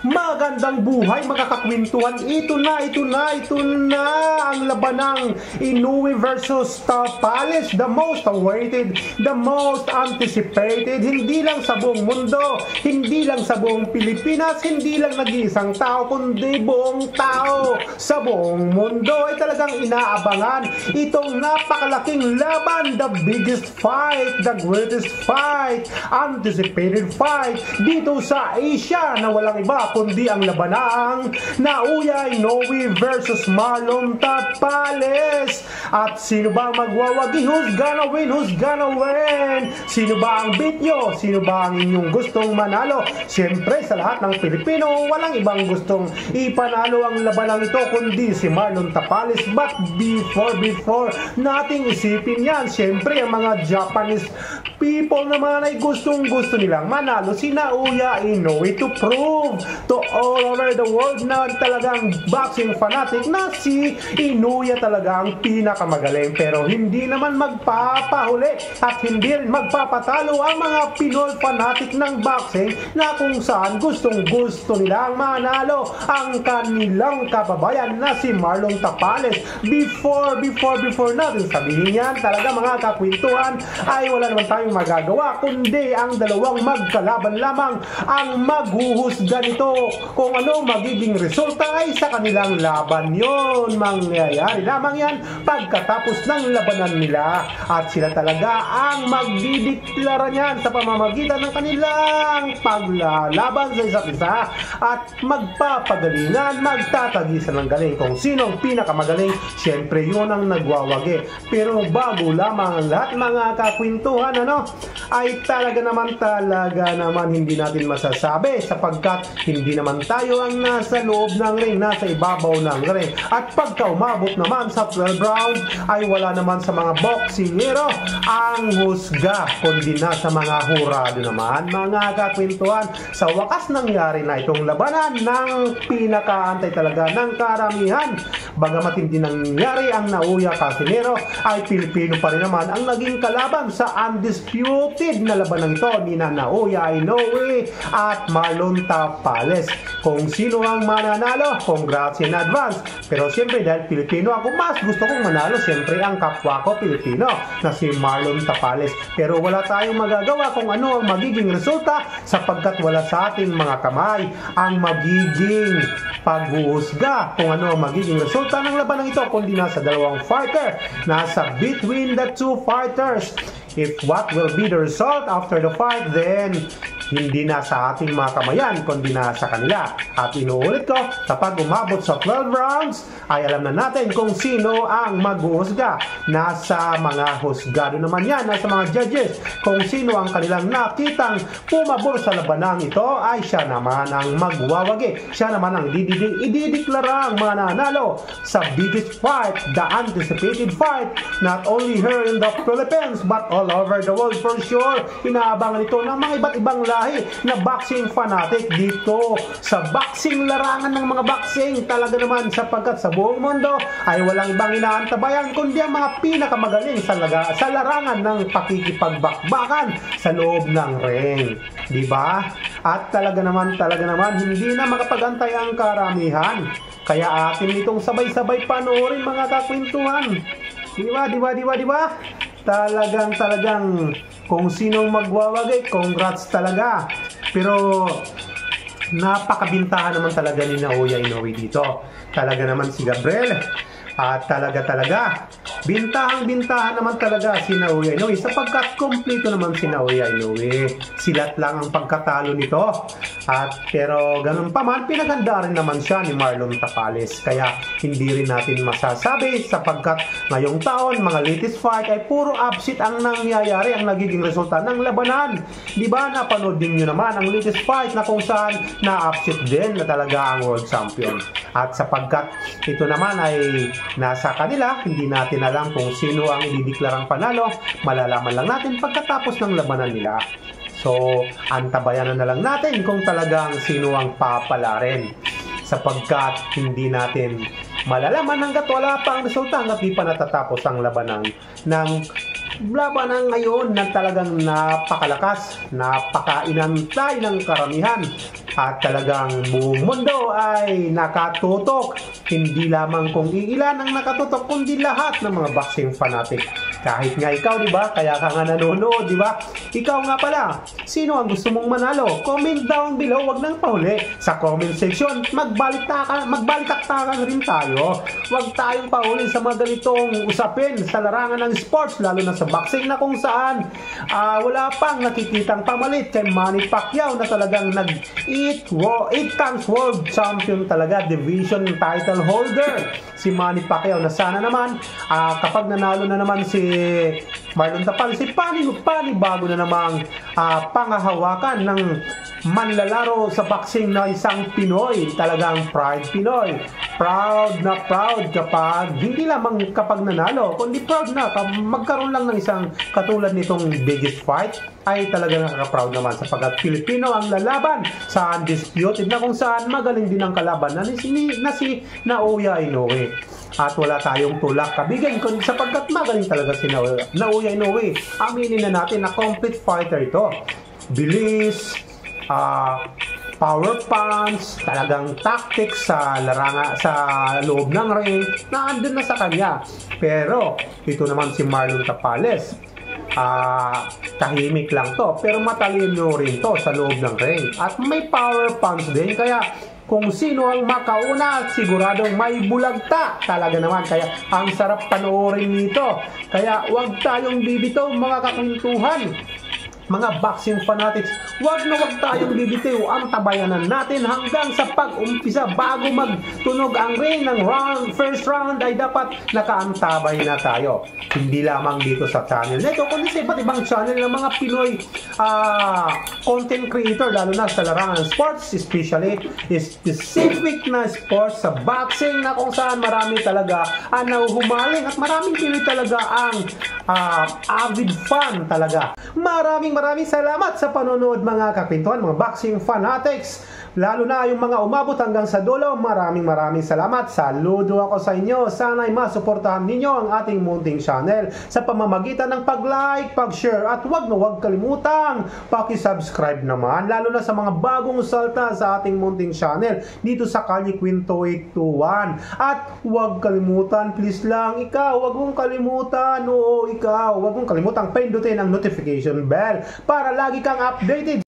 Magandang buhay mga kakwentuhan. Ito na ang labanang Inoue versus Tapales, the most awaited, the most anticipated, hindi lang sa buong mundo, hindi lang sa buong Pilipinas, hindi lang nag-iisang tao, kundi buong tao sa buong mundo ay talagang inaabangan itong napakalaking laban, the biggest fight, the greatest fight, anticipated fight dito sa Asia na walang iba kundi ang labanang Naoya Inoue versus Marlon Tapales. At sino ba magwawagi? Who's gonna win? Who's gonna win? Sino ba ang beat nyo? Sino ba ang inyong gustong manalo? Siyempre sa lahat ng Pilipino, walang ibang gustong ipanalo ang labanang ito kundi si Marlon Tapales. But before nating isipin yan, siyempre ang mga Japanese people naman ay gustong-gusto nilang manalo si Naoya Inoue to prove to all over the world na talagang boxing fanatic na si Inoue talagang pinakamagaling. Pero hindi naman magpapahuli at hindi rin magpapatalo ang mga Pinoy fanatic ng boxing na kung saan gustong-gusto nilang manalo ang kanilang kababayan na si Marlon Tapales. Before natin sabihin yan, talaga mga kakwentuhan ay wala naman tayong magagawa kundi ang dalawang magkalaban lamang ang maghuhusga nito. Kung ano magiging resulta ay sa kanilang laban yon. Mangyayari lamang yan pagkatapos ng labanan nila at sila talaga ang magdideklara niyan sa pamamagitan ng kanilang paglalaban sa isa't isa at magpapagalingan, magtatagisan ng galing. Kung sino ang pinakamagaling, syempre yun ang nagwawagi. Pero bago lamang ang lahat mga kakwentuhan, ay talaga naman hindi natin masasabi sapagkat hindi naman tayo ang nasa loob ng ring, nasa ibabaw ng ring. At pagka umabot naman sa 12 round ay wala naman sa mga boksingero ang husga kundi nasa mga hurado naman mga kakwentuhan. Sa wakas nangyari na itong labanan ng pinakaantay talaga ng karamihan. Bagamat hindi nangyari ang Naoya Casimero ay Pilipino pa rin naman ang naging kalaban sa undisputed na labanang ito ni Naoya Inoue at Marlon Tapales. Kung sino ang mananalo, congrats in advance. Pero siyempre dahil Pilipino ako, mas gusto kong manalo siyempre ang kapwa ko Pilipino na si Marlon Tapales. Pero wala tayong magagawa kung ano ang magiging resulta sapagkat wala sa ating mga kamay ang magiging paghuhusga kung ano ang magiging resulta ng labanang ito kundi nasa dalawang fighter, nasa between the two fighters. If what will be the result after the fight, then hindi na sa ating mga kamayan kundi na sa kanila. At inuulit ko, kapag umabot sa 12 rounds ay alam na natin kung sino ang maghuhusga. Nasa mga husgado naman yan, nasa mga judges, kung sino ang kanilang nakitang pumabor sa labanang ito ay siya naman ang magwawagi. Siya naman ang idideklara ang mananalo sa biggest fight, the anticipated fight, not only here in the Philippines but all over the world for sure. Inaabangan ito ng mga iba't ibang lahi na boxing fanatic dito sa boxing larangan ng mga boxing talaga naman sapagkat sa buong mundo ay walang ibang inaantabayan kundi ang mga pinakamagaling sa larangan ng pakikipagbakbakan sa loob ng ring, di ba? At talaga naman hindi na makapagantay ang karamihan, kaya atin itong sabay-sabay panoorin mga kakwentuhan, di ba? Talagang kung sinong magwawagi, congrats talaga. Pero napakabintahan naman talaga ni Naoya Inoue dito. Talaga naman si Gabriel at talaga bintahang-bintahan naman talaga si Naoya Inoue sapagkat kompleto naman si Naoya Inoue. Silat lang ang pagkatalo nito. Pero ganun pa man, pinaganda rin naman siya ni Marlon Tapales. Kaya hindi rin natin masasabi sapagkat ngayong taon, mga latest fight ay puro upset ang nangyayari, ang nagiging resulta ng labanan. Diba, napanood din nyo naman ang latest fight na kung saan na-upset din na talaga ang world champion. At sapagkat ito naman ay nasa kanila, hindi natin alam kung sino ang idideklarang panalo. Malalaman lang natin pagkatapos ng labanan nila. So, antabayan na lang natin kung talagang sino ang papalarin. sapagkat hindi natin malalaman hanggat wala pa ang resulta, hanggat di pa natatapos ang labanan ngayon na talagang napakalakas, napakainantay ng karamihan at talagang buong mundo ay nakatutok. Hindi lamang kung iilan ang nakatutok, kundi lahat ng mga boxing fanatic. Kahit nga ikaw, di ba? Kaya ka nga nanonood, di ba? Ikaw nga pala, sino ang gusto mong manalo? Comment down below, wag nang pahuli. Sa comment section, magbalitaktakan rin tayo. Wag tayong pahuli sa mga ganitong usapin sa larangan ng sports, lalo na sa boxing na kung saan wala pang nakikitang pamalit kay Manny Pacquiao na talagang eight times world champion talaga, division title holder si Manny Pacquiao, na sana naman kapag nanalo na naman si Marlon Tapal, si panibago na namang pangahawakan ng manlalaro sa boxing na isang Pinoy, talagang pride Pinoy. Proud na proud kapag, hindi lamang kapag nanalo, kundi proud na magkaroon lang ng isang katulad nitong biggest fight, ay talagang nakaka-proud naman sapagkat Pilipino ang lalaban sa undisputed na kung saan magaling din ang kalaban na si Naoya Inoue. At wala tayong tulak kabigay sapagkat magaling talaga si Naoya Inoue. Aminin na natin na complete fighter ito. Bilis, power punch, talagang tactics sa loob ng ring na andun na sa kanya. Pero ito naman si Marlon Tapales, tahimik lang to pero matalino rin to sa loob ng ring at may power punch din, kaya kung sino ang makauna siguradong may bulagta talaga naman, kaya ang sarap panoorin nito. Kaya wag tayong bibitaw mga kakwentuhan, mga boxing fanatics, wag na wag tayong bibitiw. Ang tabayanan natin hanggang sa pag-umpisa bago magtunog ang ring ng first round ay dapat nakaantabay na tayo. Hindi lamang dito sa channel na ito, kundi sa iba't ibang channel ng mga Pinoy content creator, lalo na sa larangan ng sports, especially specific na sports sa boxing na kung saan marami talaga ang nahuhumaling at maraming Pinoy talaga ang avid fan talaga. Maraming salamat sa panonood mga kapintuan, mga boxing fanatics, lalo na yung mga umabot hanggang sa dulo. Maraming salamat. Saludo ako sa inyo. Sana'y masuportahan ninyo ang ating munting channel sa pamamagitan ng pag-like, pag-share, at wag na wag kalimutang paki-subscribe naman, lalo na sa mga bagong salta sa ating munting channel dito sa Kalye Kwento 821. At wag kalimutan, please lang, wag mong kalimutan, wag mong kalimutang pindutin ang notification bell para lagi kang updated